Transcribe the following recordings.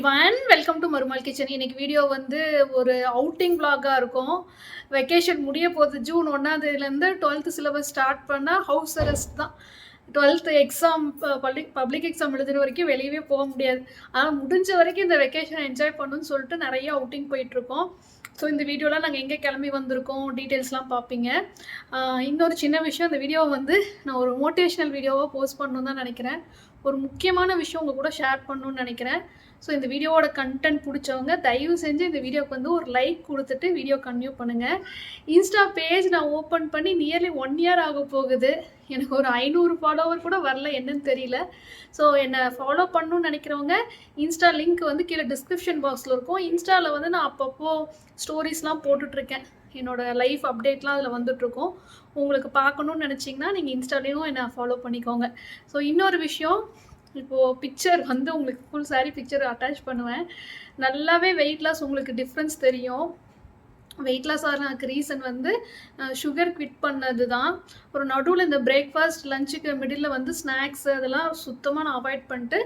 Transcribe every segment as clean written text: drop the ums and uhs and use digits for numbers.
Everyone, welcome to Marumal kitchen. இன்னைக்கு video வந்து ஒரு அவுட்டிங் vlog-ஆ இருக்கும். வெக்கேஷன் முடிய போகுது. ஜூன் 1ஆம் தேதியிலேருந்து 12th சிலபஸ் ஸ்டார்ட் பண்ணால் ஹவுஸ் அரெஸ்ட் தான். 12th எக்ஸாம் பப்ளிக் எக்ஸாம் எழுதுகிற வரைக்கும் வெளியவே போக முடியாது. ஆனால் முடிஞ்ச வரைக்கும் இந்த வெக்கேஷனை என்ஜாய் பண்ணணும்னு சொல்லிட்டு நிறைய அவுட்டிங் போயிட்டுருக்கோம். ஸோ இந்த வீடியோவில் நாங்கள் எங்கே கிளம்பி வந்திருக்கோம் டீட்டெயில்ஸ்லாம் பார்ப்பீங்க. இன்னொரு சின்ன விஷயம், இந்த வீடியோவை வந்து நான் ஒரு மோட்டிவேஷ்னல் வீடியோவாக போஸ்ட் பண்ணணுன்னு தான் நினைக்கிறேன். ஒரு முக்கியமான விஷயம் உங்கள் கூட ஷேர் பண்ணணுன்னு நினைக்கிறேன். ஸோ இந்த வீடியோவோட கண்டென்ட் பிடிச்சவங்க தயவு செஞ்சு இந்த வீடியோக்கு வந்து ஒரு லைக் கொடுத்துட்டு வீடியோ கன்டினியூ பண்ணுங்கள். இன்ஸ்டா பேஜ் நான் ஓப்பன் பண்ணி நியர்லி 1 இயர் ஆக போகுது. எனக்கு ஒரு 500 ஃபாலோவர் கூட வரல, என்னன்னு தெரியல. ஸோ என்னை ஃபாலோ பண்ணணும்னு நினைக்கிறவங்க இன்ஸ்டா லிங்க் வந்து கீழே டிஸ்கிரிப்ஷன் பாக்ஸில் இருக்கும். இன்ஸ்டாவில் வந்து நான் அப்பப்போ ஸ்டோரிஸ்லாம் போட்டுட்ருக்கேன். என்னோடய லைஃப் அப்டேட்லாம் அதில் வந்துட்ருக்கோம். உங்களுக்கு பார்க்கணுன்னு நினச்சிங்கன்னா நீங்கள் இன்ஸ்டாலேயும் என்னை ஃபாலோ பண்ணிக்கோங்க. ஸோ இன்னொரு விஷயம், இப்போது பிக்சர் வந்து உங்களுக்கு ஃபுல் சாரீ பிக்சர் அட்டாச் பண்ணுவேன். நல்லாவே வெயிட் லாஸ் உங்களுக்கு டிஃப்ரென்ஸ் தெரியும். வெயிட் லாஸ் ஆகிறதுக்கு ரீசன் வந்து சுகர் குவிட் பண்ணது தான். ஒரு நடுவில் இந்த பிரேக்ஃபாஸ்ட் லஞ்சுக்கு மிடில் வந்து ஸ்நாக்ஸ் அதெல்லாம் சுத்தமாக நான் அவாய்ட் பண்ணிட்டு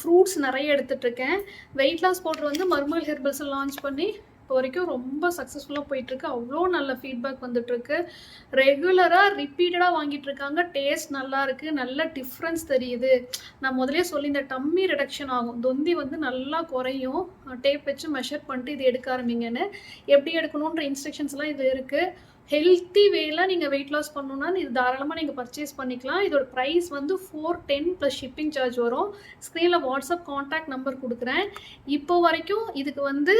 ஃப்ரூட்ஸ் நிறைய எடுத்துகிட்ருக்கேன். வெயிட் லாஸ் பவுடர் வந்து மருமகள் ஹெர்பல்ஸை லான்ச் பண்ணி இப்போ வரைக்கும் ரொம்ப சக்ஸஸ்ஃபுல்லாக போயிட்டுருக்கு. அவ்வளோ நல்ல ஃபீட்பேக் வந்துட்டுருக்கு. ரெகுலராக ரிப்பீட்டடாக வாங்கிட்டுருக்காங்க. டேஸ்ட் நல்லா இருக்குது, நல்ல டிஃப்ரென்ஸ் தெரியுது. நான் முதலே சொல்லி இந்த டம்மி ரிடக்ஷன் ஆகும், தொந்தி வந்து நல்லா குறையும். டேப் வச்சு மெஷர் பண்ணிட்டு இது எடுக்க ஆரம்பிங்கன்னு. எப்படி எடுக்கணுன்ற இன்ஸ்ட்ரக்ஷன்ஸ்லாம் இது இருக்குது. ஹெல்த்தி வேல நீங்கள் வெயிட் லாஸ் பண்ணணுன்னா இது தாராளமாக நீங்கள் பர்ச்சேஸ் பண்ணிக்கலாம். இதோட ப்ரைஸ் வந்து 410 ப்ளஸ் ஷிப்பிங் சார்ஜ் வரும். ஸ்க்ரீனில் வாட்ஸ்அப் கான்டாக்ட் நம்பர் கொடுக்குறேன். இப்போ வரைக்கும் இதுக்கு வந்து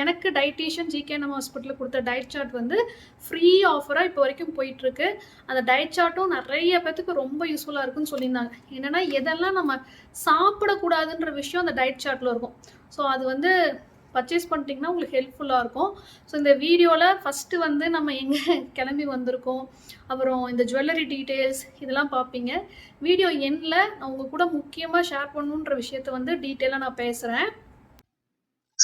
எனக்கு டயட்டீஷியன் ஜிகேஎன்எம் ஹாஸ்பிட்டலில் கொடுத்த டயட் சார்ட் வந்து ஃப்ரீ ஆஃபராக இப்போ வரைக்கும் போயிட்டுருக்கு. அந்த டயட் சார்ட்டும் நிறைய பேர்த்துக்கு ரொம்ப யூஸ்ஃபுல்லாக இருக்குன்னு சொல்லியிருந்தாங்க. என்னென்னா எதெல்லாம் நம்ம சாப்பிடக்கூடாதுன்ற விஷயம் அந்த டயட் சார்ட்டில் இருக்கும். ஸோ அது வந்து பர்ச்சேஸ் பண்ணிட்டீங்கன்னா உங்களுக்கு ஹெல்ப்ஃபுல்லாக இருக்கும். ஸோ இந்த வீடியோவில் ஃபஸ்ட்டு வந்து நம்ம எங்கே கிளம்பி வந்திருக்கோம், அப்புறம் இந்த ஜுவல்லரி டீட்டெயில்ஸ் இதெல்லாம் பார்ப்பீங்க. வீடியோ எண்டில் நான் உங்கள் கூட முக்கியமாக ஷேர் பண்ணணுன்ற விஷயத்தை வந்து டீட்டெயிலாக நான் பேசுகிறேன்.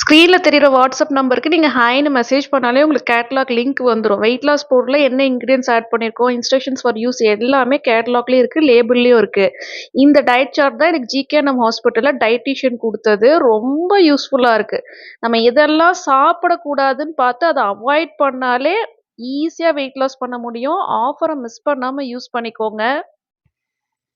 ஸ்க்ரீனில் தெரிகிற வாட்ஸ்அப் நம்பருக்கு நீங்கள் ஹாய்னு மெசேஜ் பண்ணாலே உங்களுக்கு கேட்லாக் லிங்க் வந்துடும். வெயிட் லாஸ் பவுடரில் என்ன இன்க்ரீடியன்ஸ் ஆட் பண்ணியிருக்கோம், இன்ஸ்ட்ரக்ஷன்ஸ் ஃபார் யூஸ் எல்லாமே கேட்லாக்லேயும் இருக்குது, லேபிள்லேயும் இருக்குது. இந்த டயட் சார்ட் தான் எனக்கு ஜிகேஎன்எம் ஹாஸ்பிட்டலில் டயட்டீஷியன் கொடுத்தது. ரொம்ப யூஸ்ஃபுல்லாக இருக்குது. நம்ம எதெல்லாம் சாப்பிடக்கூடாதுன்னு பார்த்து அதை அவாய்ட் பண்ணாலே ஈஸியாக வெயிட் லாஸ் பண்ண முடியும். ஆஃபரை மிஸ் பண்ணாமல் யூஸ் பண்ணிக்கோங்க.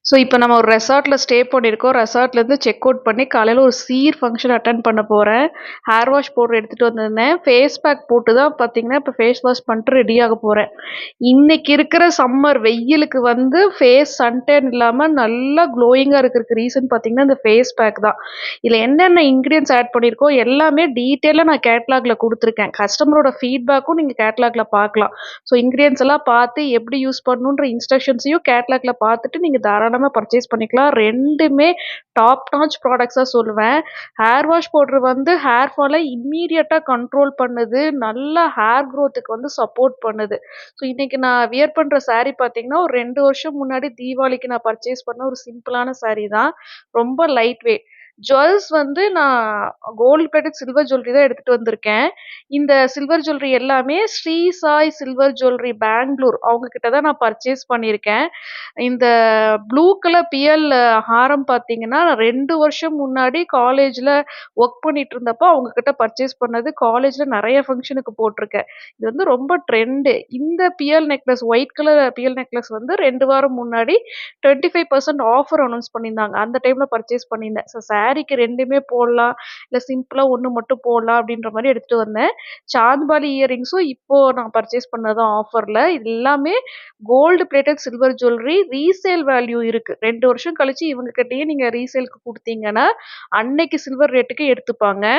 ஸோ இப்போ நம்ம ஒரு ரெசார்ட்டில் ஸ்டே பண்ணியிருக்கோம். ரெசார்ட்லேருந்து செக் அவுட் பண்ணி காலையில் ஒரு சீர் ஃபங்க்ஷன் அட்டன் பண்ண போகிறேன். ஹேர் வாஷ் பவுடர் எடுத்துகிட்டு வந்திருந்தேன். ஃபேஸ் பேக் போட்டு தான் பார்த்தீங்கன்னா இப்போ ஃபேஸ் வாஷ் பண்ணிட்டு ரெடியாக போகிறேன். இன்றைக்கி இருக்கிற சம்மர் வெயிலுக்கு வந்து ஃபேஸ் சன்டேன் இல்லாமல் நல்லா க்ளோயிங்காக இருக்கிறதுக்கு ரீசன் பார்த்தீங்கன்னா இந்த ஃபேஸ் பேக் தான். இதில் என்னென்ன இன்க்ரீடியன்ஸ் ஆட் பண்ணியிருக்கோம் எல்லாமே டீட்டெயிலாக நான் கேட்லாகில் கொடுத்துருக்கேன். கஸ்டமரோட ஃபீட்பேக்கும் நீங்கள் கேட்லாகில் பார்க்கலாம். ஸோ இன்க்ரீடியன்ஸ் எல்லாம் பார்த்து எப்படி யூஸ் பண்ணணுன்ற இன்ஸ்ட்ரக்ஷன்ஸையும் கேட்லாகில் பார்த்துட்டு நீங்கள் தாராளமாக பர்ச்சேஸ் பண்ணிக்கலாம். ரெண்டுமே டாப் நாச் ப்ராடக்ட்ஸாக சொல்லுவேன். ஹேர் வாஷ் பவுடர் வந்து ஹேர் ஃபாலை இம்மீடியட்டாக கண்ட்ரோல் பண்ணுது, நல்ல ஹேர் க்ரோத்துக்கு வந்து சப்போர்ட் பண்ணுது. ஸோ இன்றைக்கி நான் வியர் பண்ணுற சாரீ பார்த்தீங்கன்னா ஒரு 2 வருஷம் முன்னாடி தீபாவளிக்கு நான் பர்ச்சேஸ் பண்ண ஒரு சிம்பிளான சாரீ தான். ரொம்ப லைட் வெயிட். ஜுவல்ஸ் வந்து நான் கோல்டு பிளேட்டட் சில்வர் ஜுவல்லரி தான் எடுத்துகிட்டு வந்திருக்கேன். இந்த சில்வர் ஜுவல்லரி எல்லாமே ஸ்ரீ சாய் சில்வர் ஜுவல்லரி பெங்களூர் அவங்கக்கிட்ட தான் நான் பர்ச்சேஸ் பண்ணியிருக்கேன். இந்த ப்ளூ கலர் பிஎல் ஹாரம் பார்த்தீங்கன்னா நான் 2 வருஷம் முன்னாடி காலேஜில் ஒர்க் பண்ணிட்டு இருந்தப்போ அவங்கக்கிட்ட பர்ச்சேஸ் பண்ணது. காலேஜில் நிறைய ஃபங்க்ஷனுக்கு போட்டிருக்கேன். இது வந்து ரொம்ப ட்ரெண்டு. இந்த PL necklace white colour PL necklace வந்து 2 வாரம் முன்னாடி 25% ஆஃபர் அனௌன்ஸ் பண்ணியிருந்தாங்க. அந்த டைமில் பர்ச்சேஸ் பண்ணியிருந்தேன். ஸோ சாரீக்கு ரெண்டுமே போடலாம், இல்லை சிம்பிளாக ஒன்று மட்டும் போடலாம் அப்படின்ற மாதிரி எடுத்துகிட்டு வந்தேன். சாந்த்பாலி இயரிங்ஸும் இப்போது நான் பர்ச்சேஸ் பண்ணதும் ஆஃபரில். இது எல்லாமே gold plated silver jewellery. Resale value இருக்குது. 2 வருஷம் கழிச்சு இவங்ககிட்டயே நீங்கள் ரீசேலுக்கு கொடுத்தீங்கன்னா அன்னைக்கு சில்வர் ரேட்டுக்கு எடுத்துப்பாங்க.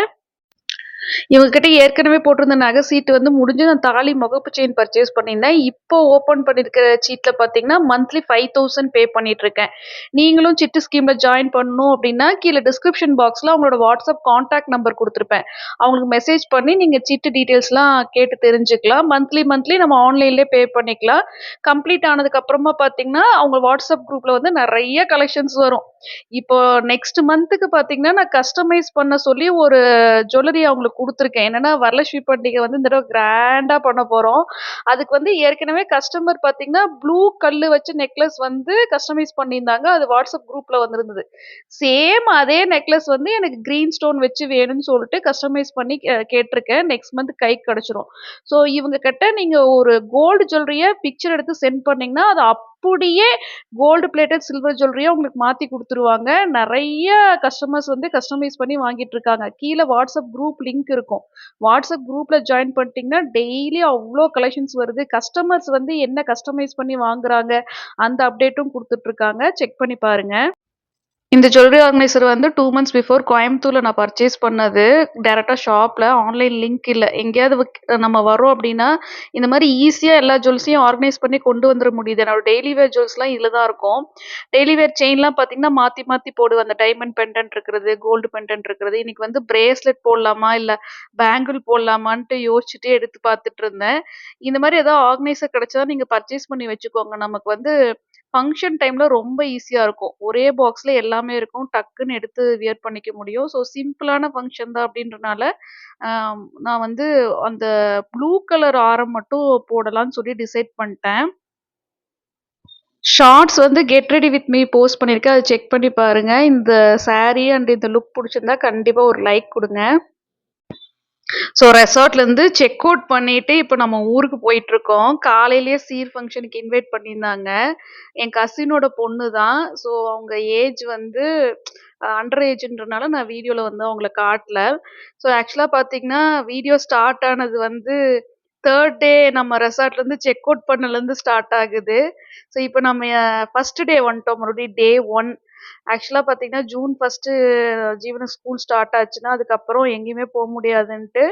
இவங்ககிட்ட ஏற்கனவே போட்டிருந்த நகை சீட்டு வந்து முடிஞ்சு நான் தாலி முகப்பு செயின் பர்ச்சேஸ் பண்ணியிருந்தேன். இப்போ ஓப்பன் பண்ணியிருக்கிற சீட்டில் பார்த்தீங்கன்னா மந்த்லி 5000 பே பண்ணிகிட்ருக்கேன். நீங்களும் சிட்டு ஸ்கீமில் ஜாயின் பண்ணணும் அப்படின்னா கீழே டிஸ்கிரிப்ஷன் பாக்ஸில் அவங்களோட வாட்ஸ்அப் கான்டாக்ட் நம்பர் கொடுத்துருப்பேன். அவங்களுக்கு மெசேஜ் பண்ணி நீங்கள் சீட்டு டீட்டெயில்ஸ்லாம் கேட்டு தெரிஞ்சுக்கலாம். மந்த்லி நம்ம ஆன்லைன்லேயே பே பண்ணிக்கலாம். கம்ப்ளீட் ஆனதுக்கப்புறமா பார்த்தீங்கன்னா அவங்க வாட்ஸ்அப் குரூப்பில் வந்து நிறைய கலெக்ஷன்ஸ் வரும். இப்போ நெக்ஸ்ட் மந்த்துக்கு பார்த்தீங்கன்னா நான் கஸ்டமைஸ் பண்ண சொல்லி ஒரு ஜுவல்லரி அவங்களுக்கு குடுத்துருக்கேன். என்னன்னா, வரலட்சுமி பண்டிகை வந்து இந்த தடவ கிராண்டா பண்ண போறோம். அதுக்கு வந்து ஏற்கனவே கஸ்டமர் பார்த்தீங்கன்னா, ப்ளூ கல்லு வச்ச நெக்லஸ் வந்து கஸ்டமைஸ் பண்ணியிருந்தாங்க. அது வாட்ஸ்அப் குரூப்ல வந்திருந்தது. சேம் அதே நெக்லஸ் வந்து எனக்கு கிரீன் ஸ்டோன் வச்சு வேணும்னு சொல்லிட்டு கஸ்டமைஸ் பண்ணி கேட்டிருக்கேன். நெக்ஸ்ட் மந்த் கைக்கு கிடைச்சிரும். ஸோ இவங்க கிட்ட நீங்க ஒரு கோல்டு ஜுவல்லரிய பிக்சர் எடுத்து சென்ட் பண்ணீங்கன்னா, அது அப்படியே கோல்டு பிளேட்டட் சில்வர் ஜுவல்லரியா உங்களுக்கு மாத்தி குடுத்துருவாங்க. நெறைய கஸ்டமர்ஸ் வந்து கஸ்டமைஸ் பண்ணி வாங்கிட்டு இருக்காங்க. கீழ வாட்ஸ்அப் குரூப் லிங்க் இருக்கும். வாட்ஸ்அப் குரூப்ல ஜாயின் பண்ணிட்டீங்கன்னா, டெய்லி அவ்ளோ கலெக்ஷன்ஸ் வருது. கஸ்டமர்ஸ் வந்து என்ன கஸ்டமைஸ் பண்ணி வாங்குறாங்க, அந்த அப்டேட்டும் குடுத்துட்டு இருக்காங்க. செக் பண்ணி பாருங்க. இந்த ஜுவல்லரி ஆர்கனைசர் வந்து 2 மந்த்ஸ் பிஃபோர் கோயம்புத்தூர்ல நான் பர்ச்சேஸ் பண்ணது. டைரக்ட்டா ஷாப்ல. ஆன்லைன் லிங்க் இல்ல. எங்கேயாவது நம்ம வர்றோம் அப்டின்னா, இந்த மாரி ஈஸியா எல்லா ஜுவல்ஸையும் ஆர்கனைஸ் பண்ணி கொண்டு வந்துர முடியுது. என்னோட டெய்லி வேர் ஜுவல்ஸ்லாம் இதுல தான் இருக்கும். டெய்லி வேர் செயின்லாம் பார்த்தீங்கன்னா, மாத்தி மாத்தி போடுவேன். அந்த டைமண்ட் பெண்டன்ட் இருக்கிறது, கோல்டு பெண்டன்ட் இருக்கிறது. இன்னைக்கு வந்து பிரேஸ்லெட் போடலாமா? இல்ல பேங்கிள் போடலாமான்ட்டு யோசிச்சுட்டே எடுத்து பார்த்துட்டு இருந்தேன். இந்த மாரி ஏதாவது ஆர்கனைசர் கிடைச்சா நீங்க பர்ச்சேஸ் பண்ணி வச்சுக்கோங்க. நமக்கு வந்து ஃபங்ஷன் டைம்ல ரொம்ப ஈஸியா இருக்கும். ஒரே பாக்ஸ்ல எல்லாமே இருக்கும். டக்குன்னு எடுத்து வியர் பண்ணிக்க முடியும். ஸோ சிம்பிளான ஃபங்ஷன் தான் அப்டின்றனால, அ நான் வந்து அந்த ப்ளூ கலர் ஆரம் மட்டும் போடலான்னு சொல்லி டிசைட் பண்ட்டேன். ஷார்ட்ஸ் வந்து get ready with me post பண்ணியிருக்கேன். அத செக் பண்ணி பாருங்க. இந்த சாரி அண்ட் இந்த லுக் புடிச்சிருந்தா கண்டிப்பா ஒரு லைக் குடுங்க. ஸோ ரெசார்ட்லேருந்து செக் அவுட் பண்ணிட்டு, இப்ப நம்ம ஊருக்கு போயிட்டுருக்கோம். காலையிலேயே சீர் ஃபங்ஷனுக்கு இன்வைட் பண்ணியிருந்தாங்க. என் கசினோட பொண்ணு தான். ஸோ அவங்க ஏஜ் வந்து அண்டர் ஏஜ்ன்றனால நான் வீடியோல வந்து அவங்கள காட்டல. ஸோ ஆக்சுவலா பார்த்தீங்கன்னா, வீடியோ ஸ்டார்ட் ஆனது வந்து 3 டே நம்ம ரெசார்ட்லேருந்து செக் அவுட் பண்ணலேருந்து ஸ்டார்ட் ஆகுது. ஸோ இப்ப நம்ம ஃபர்ஸ்ட் டே வந்துட்டோம். மறுபடியும் டே 1. ஆக்சுவலா பார்த்தீங்கன்னா, ஜூன் 1 ஜீவனுக்கு ஸ்கூல் ஸ்டார்ட் ஆச்சுன்னா, அதுக்கப்புறம் எங்கேயுமே முடியாதுன்ட்டு,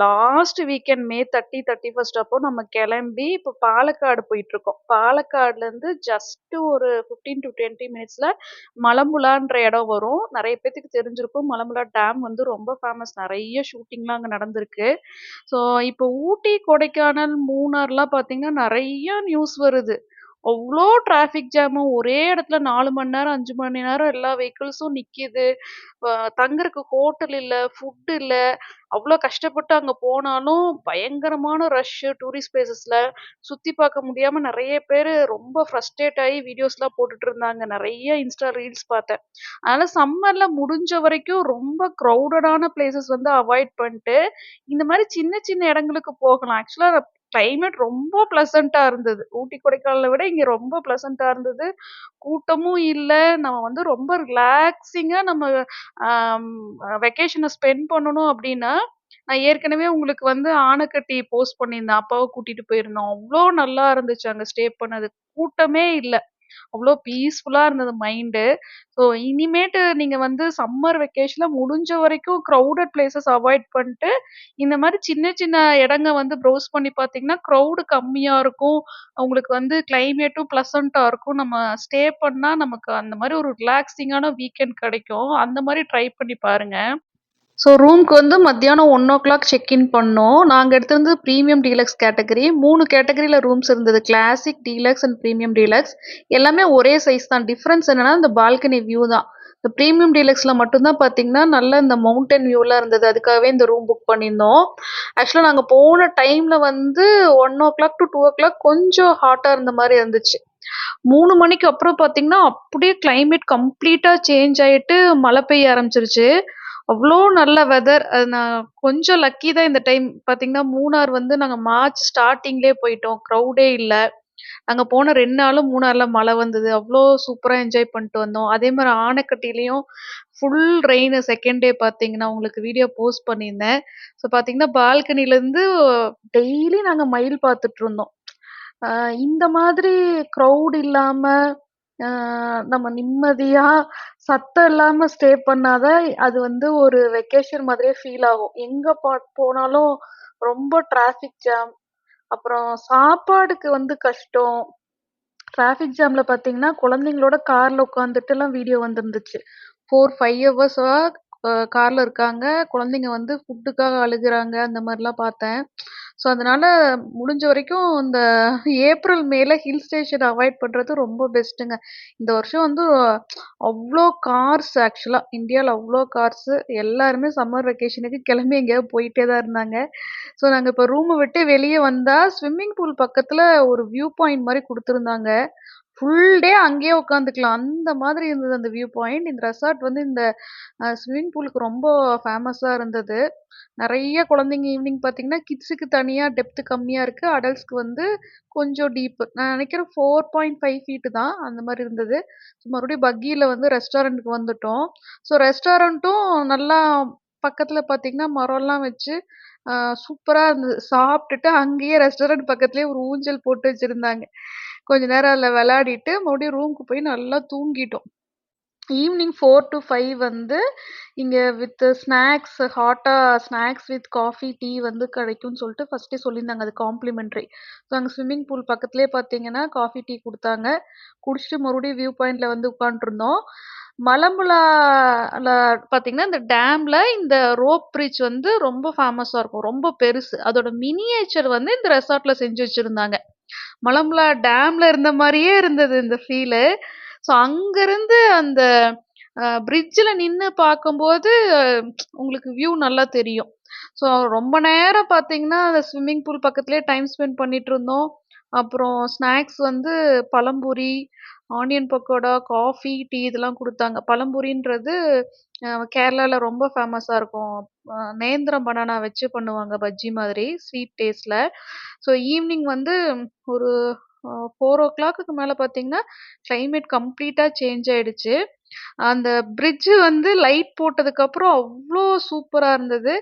லாஸ்ட் வீக்கெண்ட் மே 30, 31 அப்போ நம்ம கிளம்பி இப்போ பாலக்காடு போயிட்டுருக்கோம். பாலக்காடுலேருந்து ஜஸ்ட் ஒரு 15-20 மினிட்ஸ்ல மலம்புலான்ற இடம் வரும். நெறைய பேத்துக்கு தெரிஞ்சிருக்கும். மலம்புலா டேம் வந்து ரொம்ப ஃபேமஸ். நெறைய ஷூட்டிங்லாம் அங்க நடந்திருக்கு. ஸோ இப்போ ஊட்டி, கொடைக்கானல், மூணார்லாம் பார்த்தீங்கன்னா, நெறைய நியூஸ் வருது. அவ்ளோ டிராஃபிக் ஜாமு. ஒரே இடத்துல 4 மணி நேரம், 5 மணி நேரம் எல்லா வெஹிக்கிள்ஸும் நிக்கிது. அ தங்கறக்கு ஹோட்டல் இல்ல, ஃபுட் இல்ல. அவ்ளோ கஷ்டப்பட்டு அங்க போனாலும் பயங்கரமான ரஷ்ஷு டூரிஸ்ட் பிளேஸஸ்ல. சுத்தி பார்க்க முடியாம நெறைய பேரு ரொம்ப ஃப்ரஸ்ட்ரேட் ஆயி வீடியோஸ்லாம் போட்டுட்டு இருந்தாங்க. நெறைய இன்ஸ்டா ரீல்ஸ் பார்த்தேன். அதனால சம்மர்ல முடிஞ்ச வரைக்கும் ரொம்ப கிரவுடடான பிளேஸஸ் வந்து அவாய்ட் பண்ட்டு, இந்த மாரி சின்ன சின்ன இடங்களுக்கு போகலாம். ஆக்சுவலா கிளைமேட் ரொம்ப பிளசன்ட்டா இருந்தது. ஊட்டி, கொடைக்கானல விட இங்க ரொம்ப பிளசன்ட்டா இருந்தது. கூட்டமும் இல்ல. நம்ம வந்து ரொம்ப ரிலாக்ஸிங்கா நம்ம ஆம் வெக்கேஷன ஸ்பெண்ட் பண்ணணும் அப்டின்னா, நான் ஏற்கனவே உங்களுக்கு வந்து ஆனக்கட்டி போஸ்ட் பண்ணியிருந்தேன். அப்பாவ கூட்டிட்டு போயிருந்தோம். அவ்ளோ நல்லா இருந்துச்சு அங்க ஸ்டே பண்ணது. கூட்டமே இல்ல. அவ்ளோ பீஸ்ஃபுல்லா இருந்தது மைண்டு. ஸோ இனிமேட்டு நீங்க வந்து சம்மர் வெக்கேஷன்ல முடிஞ்ச வரைக்கும் கிரவுடட் பிளேஸஸ் அவாய்ட் பண்ட்டு, இந்த மாரி சின்ன சின்ன இடங்க வந்து ப்ரௌஸ் பண்ணி பார்த்தீங்கன்னா, கிரவுடு கம்மியா இருக்கும். உங்களுக்கு வந்து கிளைமேட்டும் பிளசன்ட்டா இருக்கும். நம்ம ஸ்டே பண்ணா நமக்கு அந்த மாரி ஒரு ரிலாக்ஸிங்கான வீக்கெண்ட் கிடைக்கும். அந்த மாரி ட்ரை பண்ணி பாருங்க. ஸோ ரூம்க்கு வந்து மத்தியானம் 1:00 செக் இன் பண்ணோம். நாங்க எடுத்திருந்தது பிரீமியம் டீலக்ஸ் கேட்டகரி. 3 கேட்டகரில ரூம்ஸ் இருந்தது. Classic, deluxe and premium deluxe. எல்லாமே ஒரே சைஸ் தான். டிஃபரன்ஸ் என்னன்னா, இந்த பால்கனி வியூ தான். இந்த பிரீமியம் டீலக்ஸ்ல மட்டும் தான் பார்த்தீங்கன்னா, நல்ல இந்த மவுண்டன் வியூலாம் இருந்தது. அதுக்காகவே இந்த ரூம் புக் பண்ணியிருந்தோம். ஆக்சுவலா நாங்க போன டைம்ல வந்து 1:00 டூ 2:00 கொஞ்சம் ஹாட்டா இருந்த மாரி இருந்துச்சு. 3 மணிக்கு அப்புறம் பார்த்தீங்கன்னா, அப்படியே கிளைமேட் கம்ப்ளீட்டா சேஞ்ச் ஆயிட்டு மழை பெய்ய ஆரம்பிச்சுருச்சு. அவ்ளோ நல்ல வெதர். அது நான் கொஞ்சம் லக்கி தான் இந்த டைம். பார்த்தீங்கன்னா, மூணார் வந்து நாங்க மார்ச் ஸ்டார்ட்டிங்லயே போயிட்டோம். கிரவுடே இல்ல. நாங்க போன 2 நாளும் மூணார்ல மழை வந்தது. அவ்ளோ சூப்பரா என்ஜாய் பண்ணிட்டு வந்தோம். அதே மாரி ஆனக்கட்டிலயும் ஃபுல் ரெயினு செகண்ட் டே பார்த்தீங்கன்னா, உங்களுக்கு வீடியோ போஸ்ட் பண்ணியிருந்தேன். ஸோ பார்த்தீங்கன்னா, பால்கனிலருந்து டெய்லி நாங்க மயில் பார்த்துட்டுருந்தோம். அ இந்த மாதிரி கிரவுட் இல்லாம, அ நம்ம நிம்மதியா, சத்தம் இல்லாம ஸ்டே பண்ணா தான் அது வந்து ஒரு வெக்கேஷன் மாதிரியே ஃபீல் ஆகும். எங்க போனாலும் ரொம்ப டிராஃபிக் ஜாம், அப்புறம் சாப்பாடுக்கு வந்து கஷ்டம். டிராஃபிக் ஜாம்ல பார்த்தீங்கன்னா, குழந்தைங்களோட கார்ல உட்காந்துட்டுலாம் வீடியோ வந்திருந்துச்சு. 4, 5 ஹவர்ஸா கார்ல இருக்காங்க. குழந்தைங்க வந்து ஃபுட்டுக்காக அழுகுறாங்க. அந்த மாரிலாம் பார்த்தேன். ஸோ, அதனால முடிஞ்ச வரைக்கும் இந்த ஏப்ரல், மேல ஹில் ஸ்டேஷன் அவாய்ட் பண்றது ரொம்ப பெஸ்ட்டுங்க. இந்த வருஷம் வந்து அவ்ளோ கார்ஸ் ஆக்சுவலா இந்தியால அவ்ளோ கார்ஸு. எல்லாருமே சம்மர் வெக்கேஷனுக்கு கிளம்பி எங்கேயாவது போயிட்டே தான் இருந்தாங்க. ஸோ, நாங்க இப்ப ரூம விட்டு வெளிய வந்தா, ஸ்விம்மிங் பூல் பக்கத்துல ஒரு வியூ பாயிண்ட் மாரி குடுத்துருந்தாங்க. ஃபுல் டே அங்கேயே உட்காந்துக்கலாம். அந்த மாதிரி இருந்தது அந்த வியூ பாயிண்ட். இந்த ரெசார்ட் வந்து இந்த ஸ்விம்மிங் பூலுக்கு ரொம்ப ஃபேமஸா இருந்தது. நெறைய குழந்தைங்க ஈவினிங் பார்த்தீங்கன்னா, கிட்ஸுக்கு தனியா டெப்த் கம்மியா இருக்கு. அடல்ட்ஸ்க்கு வந்து கொஞ்சம் டீப். நான் நெனைக்கிறேன் 4.5 ஃபீட் தான். அந்த மாரி இருந்தது. மறுபடியும் பக்கியில வந்து ரெஸ்டாரண்ட்க்கு வந்துட்டோம். ஸோ ரெஸ்டாரண்ட்டும் நல்லா பக்கத்துல பார்த்தீங்கன்னா, மரம்லாம் வச்சு அ சூப்பரா இருந்தது. சாப்ட்டுட்டு அங்கேயே ரெஸ்டாரண்ட் பக்கத்திலேயே ஒரு ஊஞ்சல் போட்டு வச்சிருந்தாங்க. கொஞ்ச நேரம் அதுல விளையாடிட்டு, மறுபடியும் ரூமுக்கு போய் நல்லா தூங்கிட்டோம். ஈவினிங் 4 டூ 5 வந்து இங்க வித் ஸ்நாக்ஸ் ஹாட்டா ஸ்நாக்ஸ் வித் காஃபி, டீ வந்து கிடைக்கும்னு சொல்லிட்டு ஃபர்ஸ்ட்டே சொல்லியிருந்தாங்க. அது காம்ப்ளிமெண்டரி. ஸோ அங்க ஸ்விம்மிங் பூல் பக்கத்திலேயே பார்த்தீங்கன்னா, காஃபி, டீ குடுத்தாங்க. குடிச்சிட்டு மறுபடியும் வியூ பாயிண்ட்ல வந்து உட்காந்துருந்தோம். மலம்புலால பார்த்தீங்கன்னா, இந்த டேம்ல இந்த ரோப் பிரிட்ஜ் வந்து ரொம்ப ஃபேமஸா இருக்கும். ரொம்ப பெருசு. அதோட மினியேச்சர் வந்து இந்த ரெசார்ட்ல செஞ்சு வச்சிருந்தாங்க. மலம்புலா டேம்ல இருந்த மாரியே இருந்தது இந்த ஃபீலு. ஸோ அங்கருந்து அந்த பிரிட்ஜ்ல நின்னு பார்க்கும்போது உங்களுக்கு வியூ நல்லா தெரியும். ஸோ ரொம்ப நேரம் பார்த்தீங்கன்னா, அந்த ஸ்விம்மிங் பூல் பக்கத்திலேயே டைம் ஸ்பெண்ட் பண்ணிட்டுருந்தோம். அப்புறம் ஸ்நாக்ஸ் வந்து பழம்புரி, ஆனியன் பக்கோடா, காஃபி, டீ இதெல்லாம் குடுத்தாங்க. பழம்புரின்றது கேரளால ரொம்ப ஃபேமஸா இருக்கும். நேந்திரம் பனானா வச்சு பண்ணுவாங்க பஜ்ஜி மாதிரி, ஸ்வீட் டேஸ்ட்ல. ஸோ ஈவ்னிங் வந்து ஒரு 4:00க்கு மேல பார்த்தீங்கன்னா, கிளைமேட் கம்ப்ளீட்டா சேஞ்ச் ஆயிடுச்சு. அந்த பிரிட்ஜ் வந்து லைட் போட்டதுக்கப்புறம் அவ்ளோ சூப்பரா இருந்தது.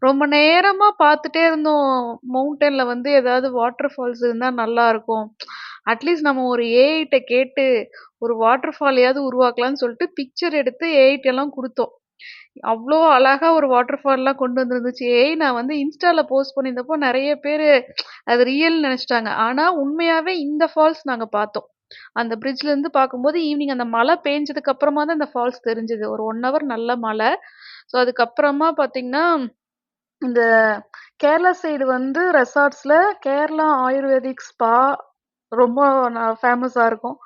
ரொம்ப நேரமா பார்த்துட்டே இருந்தோம். மவுண்டன்ல வந்து ஏதாவது வாட்டர் ஃபால்ஸ் இருந்தா நல்லாருக்கும். அட்லீஸ்ட் நம்ம ஒரு ஏஐட்ட கேட்டு ஒரு வாட்டர் ஃபாலையாவது உருவாக்கலாம்னு சொல்லிட்டு பிக்சர் எடுத்து ஏஐட்ட எல்லாம் குடுத்தோம். அவ்ளோ அழகா ஒரு வாட்டர் ஃபால்லாம் கொண்டு வந்திருந்துச்சு. ஏய் நான் வந்து இன்ஸ்டால போஸ்ட் பண்ணியிருந்தப்போ நெறைய பேரு அது ரியல்ன்னு நெனச்சுட்டாங்க. ஆனா உண்மையாவே இந்த ஃபால்ஸ் நாங்க பார்த்தோம். அந்த பிரிட்ஜ்ல இருந்து பார்க்கும்போது ஈவினிங் அந்த மழை பேஞ்சதுக்கு அப்புறமா தான் இந்த ஃபால்ஸ் தெரிஞ்சது. ஒரு 1 ஹவர் நல்ல மழை. ஸோ அதுக்கப்புறமா பார்த்தீங்கன்னா, இந்த கேரளா சைடு வந்து ரெசார்ட்ஸ்ல கேரளா ஆயுர்வேதிக் ஸ்பா ரொம்ப ஃபேமஸா இருக்கும்.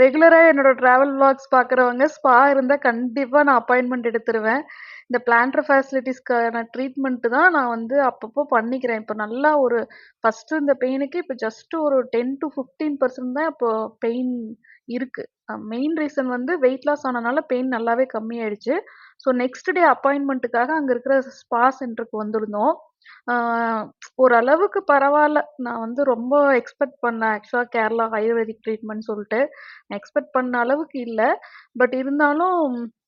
ரெகுலரா என்னோட டிராவல் விளாக்ஸ் பார்க்குறவங்க ஸ்பா இருந்தா கண்டிப்பா நான் அப்பாயின்ட்மென்ட் எடுத்துருவேன். இந்த பிளான்டர் ஃபேசிலிட்டீஸ்க்கான ட்ரீட்மெண்ட் தான் நான் வந்து அப்பப்போ பண்ணிக்கிறேன். இப்ப நல்லா ஒரு ஃபர்ஸ்ட்டு இந்த பெயினுக்கு இப்ப ஜஸ்ட் ஒரு 10-15% தான் இப்போ பெயின் இருக்கு. மெயின் ரீசன் வந்து வெயிட் லாஸ் ஆனனால பெயின் நல்லாவே கம்மியாயிடுச்சு. ஸோ நெக்ஸ்ட் டே அப்பாயின்ட்மென்ட்டுக்காக அங்க இருக்கிற ஸ்பா சென்டருக்கு வந்திருந்தோம். ஆ ஓரளவுக்கு பரவால்ல. நான் வந்து ரொம்ப எக்ஸ்பெக்ட் பண்ணேன். ஆக்சுவலா கேரளா ஆயுர்வேதிக் ட்ரீட்மெண்ட் சொல்ட்டு. நான் எக்ஸ்பெக்ட் பண்ண அளவுக்கு இல்ல. பட் இருந்தாலும்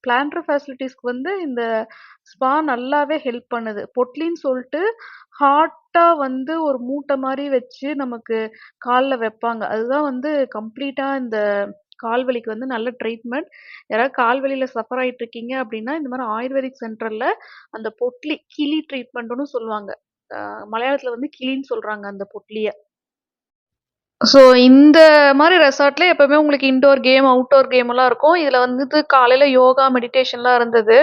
பிளான்டர் ஃபெசிலிட்டீஸ்க்கு வந்து இந்த ஸ்பா நல்லாவே ஹெல்ப் பண்ணுது. பொட்லின்னு சொல்ட்டு ஹாட்டா வந்து ஒரு மூட்டை மாரி வச்சு நமக்கு கால்ல வைப்பாங்க. அதுதான் வந்து கம்ப்ளீட்டா இந்த கால் வலிக்கு வந்து நல்ல ட்ரீட்மெண்ட். யாராவது கால் வலியில சஃபர் ஆயிட்டு இருக்கீங்க அப்டின்னா, இந்த மாரி ஆயுர்வேதிக் சென்டர்ல அந்த பொட்லி, கிழி ட்ரீட்மெண்ட்டுன்னு சொல்லுவாங்க. மலையாளத்துல வந்து கிழின்னு சொல்றாங்க அந்த பொட்லிய. ஸோ இந்த மாரி ரெசார்ட்ல எப்பவுமே உங்களுக்கு இன்டோர் கேம், அவுட்டோர் கேம் எல்லாம் இருக்கும். இதுல வந்துட்டு காலையில யோகா, மெடிடேஷன்லாம் இருந்தது.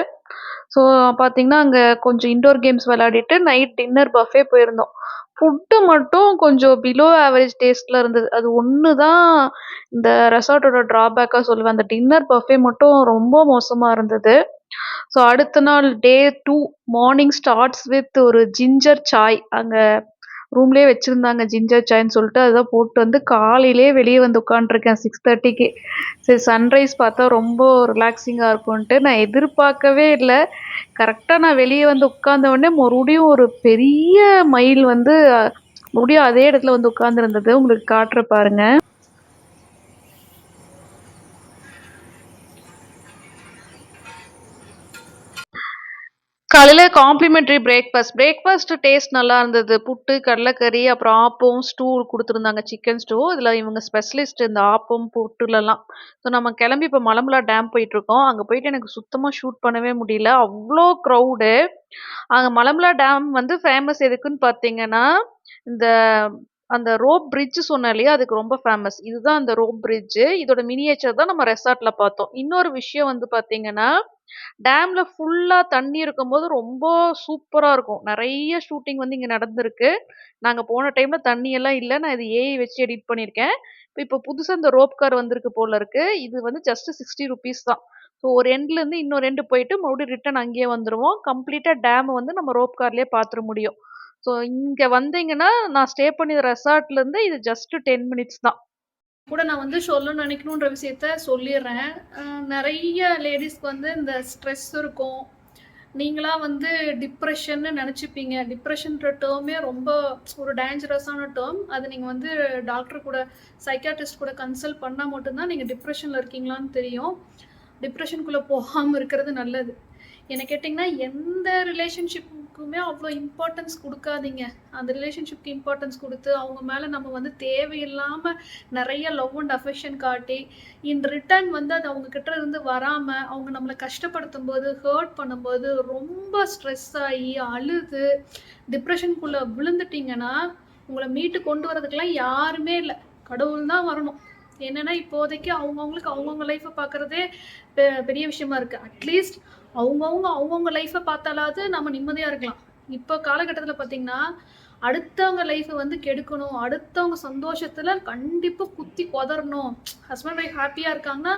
ஸோ பார்த்தீங்கன்னா, அங்க கொஞ்சம் இன்டோர் கேம்ஸ் விளையாடிட்டு நைட் டின்னர் பஃபே போயிருந்தோம். ஃபுட்டு மட்டும் கொஞ்சம் பிலோ ஆவரேஜ் டேஸ்ட்ல இருந்தது. அது ஒண்ணு தான் இந்த ரெசார்ட்டோட ட்ராபேக்கா சொல்லுவேன். அந்த டின்னர் பஃபே மட்டும் ரொம்ப மோசமா இருந்தது. ஸோ அடுத்த நாள் டே 2 மார்னிங் ஸ்டார்ட்ஸ் வித் ஒரு ஜிஞ்சர் சாய். அங்க ரூம்லயே வச்சிருந்தாங்க ஜிஞ்சர் சாய்ன்னு சொல்லிட்டு, அதுதான் போட்டு வந்து காலையிலேயே வெளிய வந்து உட்காந்துருக்கேன் 6:30க்கு. சரி சன்ரைஸ் பார்த்தா ரொம்ப ரிலாக்ஸிங்கா இருக்கும்ன்ட்டு நான் எதிர்பார்க்கவே இல்ல. கரெக்ட்டா நான் வெளிய வந்து உட்கார்ந்த உடனே மறுபடியும் ஒரு பெரிய மயில் வந்து மறுபடியும் அதே இடத்துல வந்து உட்கார்ந்திருந்தது. உங்களுக்கு காட்டுறேன் பாருங்க. காலையில காம்ப்ளிமெண்டரி பிரேக்ஃபாஸ்ட். பிரேக்ஃபாஸ்ட் டேஸ்ட் நல்லா இருந்தது. புட்டு, கடலைக்கறி, அப்புறம் ஆப்பம், ஸ்டூ குடுத்துருந்தாங்க. சிக்கன் ஸ்டூ. இதுல இவங்க ஸ்பெஷலிஸ்ட் இந்த ஆப்பம், புட்டுலலாம். ஸோ நம்ம கிளம்பி இப்ப மலம்புலா டேம் போயிட்டுருக்கோம். அங்க போயிட்டு எனக்கு சுத்தமா ஷூட் பண்ணவே முடியல. அவ்ளோ க்ரவுடு. அங்க மலம்புலா டேம் வந்து ஃபேமஸ் எதுக்குன்னு பார்த்தீங்கன்னா, இந்த அந்த ரோப் பிரிட்ஜ் சொன்னேன் இல்லையா? அதுக்கு ரொம்ப ஃபேமஸ். இதுதான் அந்த ரோப் பிரிட்ஜ். இதோட மினியேச்சர் தான் நம்ம ரெசார்ட்ல பார்த்தோம். இன்னொரு விஷயம் வந்து பார்த்தீங்கன்னா, டேம்ல ஃபுல்லா தண்ணி இருக்கும்போது ரொம்ப சூப்பரா இருக்கும். நெறைய ஷூட்டிங் வந்து இங்க நடந்திருக்கு. நாங்க போன டைம்ல தண்ணி எல்லாம் இல்ல. நான் இது ஏஐ வச்சு எடிட் பண்ணியிருக்கேன். இப்போ புதுசா இந்த ரோப் கார் வந்திருக்கு போல இருக்கு. இது வந்து ஜஸ்ட் ₹60 தான். ஸோ ஒரு எண்ட்லேருந்து இன்னொரு எண்ட் போயிட்டு மறுபடியும் ரிட்டர்ன் அங்கேயே வந்துருவோம். கம்ப்ளீட்டா டேம வந்து நம்ம ரோப் கார்லயே பார்த்துற முடியும். ஸோ இங்க வந்தீங்கன்னா, நான் ஸ்டே பண்ணிய ரெசார்ட்லேருந்து இது ஜஸ்ட் 10 மினிட்ஸ் தான். கூட நான் வந்து சொல்லணும்னு நினைக்கணுன்ற விஷயத்த சொல்லிடுறேன். நிறைய லேடிஸ்க்கு வந்து இந்த ஸ்ட்ரெஸ் இருக்கும். நீங்களா வந்து டிப்ரெஷன்னு நினச்சிப்பீங்க. டிப்ரெஷன்ற டேர்மே ரொம்ப ஒரு டேஞ்சரஸான டேர்ம். அது நீங்கள் வந்து டாக்டர் கூட சைக்காட்ரிஸ்ட் கூட கன்சல்ட் பண்ணால் மட்டும்தான் நீங்கள் டிப்ரெஷனில் இருக்கீங்களான்னு தெரியும். டிப்ரெஷனுக்குள்ளே போகாமல் இருக்கிறது நல்லது. என்ன கேட்டிங்கன்னா, எந்த ரிலேஷன்ஷிப்புக்குமே அவ்வளோ இம்பார்ட்டன்ஸ் கொடுக்காதீங்க. அந்த ரிலேஷன்ஷிப்க்கு இம்பார்ட்டன்ஸ் கொடுத்து அவங்க மேலே நம்ம வந்து தேவையில்லாமல் நிறைய லவ் அண்ட் அஃபெக்ஷன் காட்டி இன் ரிட்டர்ன் வந்து அது அவங்கக்கிட்ட இருந்து வராமல் அவங்க நம்மளை கஷ்டப்படுத்தும் போது ஹர்ட் பண்ணும்போது ரொம்ப ஸ்ட்ரெஸ் ஆகி அழுது டிப்ரெஷனுக்குள்ளே விழுந்துட்டிங்கன்னா உங்களை மீட்டு கொண்டு வரதுக்கெல்லாம் யாருமே இல்லை, கடவுள் தான் வரணும். என்னென்னா இப்போதைக்கு அவங்கவுங்களுக்கு அவங்கவுங்க லைஃப்பை பார்க்குறதே பெரிய விஷயமா இருக்குது. அட்லீஸ்ட் அவங்கவுங்க லைஃப்பை பார்த்தாலாவது நம்ம நிம்மதியாக இருக்கலாம். இப்போ காலகட்டத்தில் பார்த்திங்கன்னா அடுத்தவங்க லைஃப்பை வந்து கெடுக்கணும், அடுத்தவங்க சந்தோஷத்தில் கண்டிப்பாக குத்தி கொதறணும். ஹஸ்பண்ட் ஒய்ஃப் ஹாப்பியாக இருக்காங்கன்னா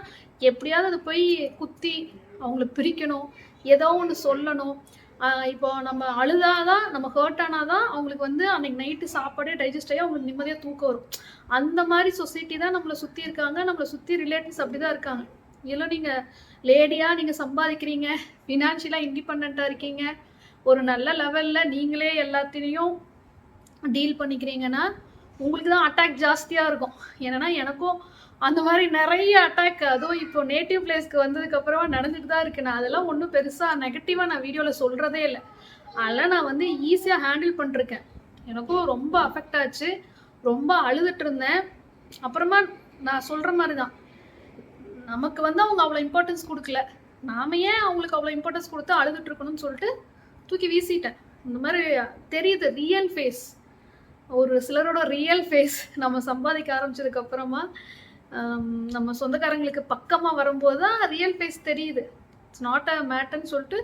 எப்படியாவது அதை போய் குத்தி அவங்கள பிரிக்கணும், ஏதோ ஒன்று சொல்லணும். இப்போ நம்ம அழுதாதான் நம்ம ஹர்ட் ஆனாதான் அவங்களுக்கு வந்து அன்னைக்கு நைட்டு சாப்பாடே டைஜஸ்ட் ஆகி அவங்களுக்கு நிம்மதியாக தூக்கம் வரும். அந்த மாதிரி சொசைட்டி தான் நம்மளை சுற்றி இருக்காங்க. நம்மளை சுற்றி ரிலேட்டிவ்ஸ் அப்படி தான் இருக்காங்க. இல்லை நீங்கள் லேடியாக நீங்கள் சம்பாதிக்கிறீங்க, ஃபினான்ஷியலாக இண்டிபெண்ட்டாக இருக்கீங்க, ஒரு நல்ல லெவலில் நீங்களே எல்லாத்தையும் டீல் பண்ணிக்கிறீங்கன்னா உங்களுக்கு தான் அட்டாக் ஜாஸ்தியாக இருக்கும். ஏன்னா எனக்கும் அந்த மாதிரி நிறைய அட்டாக், அதுவும் இப்போ நேட்டிவ் பிளேஸ்க்கு வந்ததுக்கப்புறமா நடந்துட்டு தான் இருக்குது. நான் அதெல்லாம் ஒன்றும் பெருசாக நெகட்டிவாக நான் வீடியோவில் சொல்கிறதே இல்லை. அதெல்லாம் நான் வந்து ஈஸியாக ஹேண்டில் பண்ணிருக்கேன். எனக்கும் ரொம்ப அஃபெக்ட் ஆச்சு, ரொம்ப அழுதுட்டு இருந்தேன். அப்புறமா நான் சொல்கிற மாதிரி தான், நமக்கு வந்து அவங்க அவ்வளோ இம்பார்ட்டன்ஸ் கொடுக்கல, நாம ஏன் அவங்களுக்கு அவ்வளோ இம்பார்ட்டன்ஸ் கொடுத்து அழுதுட்டு இருக்கணும்னு சொல்லிட்டு தூக்கி வீசிட்டேன். இந்த மாதிரி தெரியுது ரியல் ஃபேஸ், ஒரு சிலரோட ரியல் ஃபேஸ் நம்ம சம்பாதிக்க ஆரம்பிச்சதுக்கப்புறமா நம்ம சொந்தக்காரங்களுக்கு பக்கமாக வரும்போது தான் ரியல் ஃபேஸ் தெரியுது. இட்ஸ் நாட் அ மேட்டர்ன்னு சொல்லிட்டு